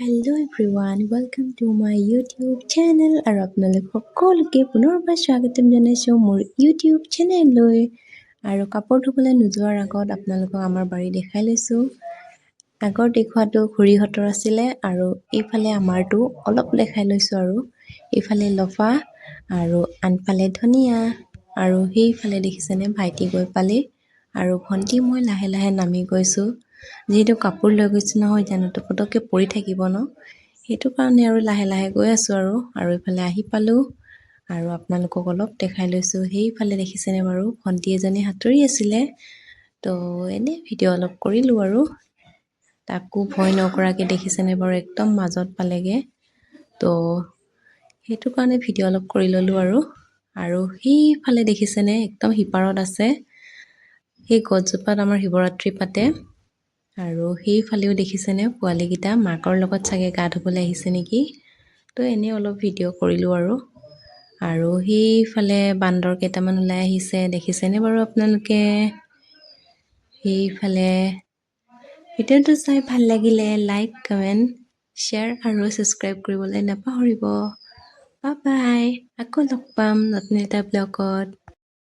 Hello everyone, welcome to my YouTube channel আৰু আপোনালোক সকলোকে পুনৰবাৰ স্বাগতম জনাইছো মোৰ YouTube চেনেললৈ আৰু কাপোৰ ধুবলৈ নোযোৱাৰ আগত আপোনালোকক আমাৰ বাৰী দেখাই লৈছো আগৰ দেখুৱাটো খুৰীহতৰ আছিলে আৰু এইফালে আমাৰটো অলপ দেখাই লৈছো আৰু এইফালে লফা আৰু আনফালে ধনিয়া আৰু সেইফালে দেখিছেনে ভাইটি গৈ পালে আৰু ভন্টি মই লাহে লাহে নামি গৈছো যেহেতু কাপোৰ লৈ গৈছো নহয় জানোতো পটকে পৰি থাকিব ন সেইটো কাৰণে আৰু লাহে লাহে গৈ আছো আৰু ইফালে আহি পালো আৰু আপোনালোকক অলপ দেখাই লৈছো সেইফালে দেখিছেনে বাৰু ভন্টি এজনী হাতৰি আছিলে তো এনে ভিডিও অলপ কৰিলো আৰু তাকো ভয় নকৰাকে দেখিছেনে বাৰু একদম মাজত পালেগে তো সেইটো কাৰণে ভিডিও অলপ কৰি ললো আৰু সেইফালে দেখিছেনে একদম হিপাৰত আছে সেই গছজোপাত আমাৰ শিৱৰাত্ৰি পাতে আৰু সেইফালেও দেখিছেনে পোৱালীকেইটা মাকৰ লগত চাগে গা ধুবলৈ আহিছে নেকি তো এনে অলপ ভিডিও কৰিলো আৰু সেইফালে বান্দৰ কেইটামান ওলাই আহিছে দেখিছেনে বাৰু আপোনালোকে সেইফালে ভিডিওটো চাই ভাল লাগিলে লাইক কমেন্ট শ্বেয়াৰ আৰু সাবস্ক্ৰাইব কৰিবলৈ নাপাহৰিব বাই বাই আকৌ লগ পাম নতুন এটা ব্লগত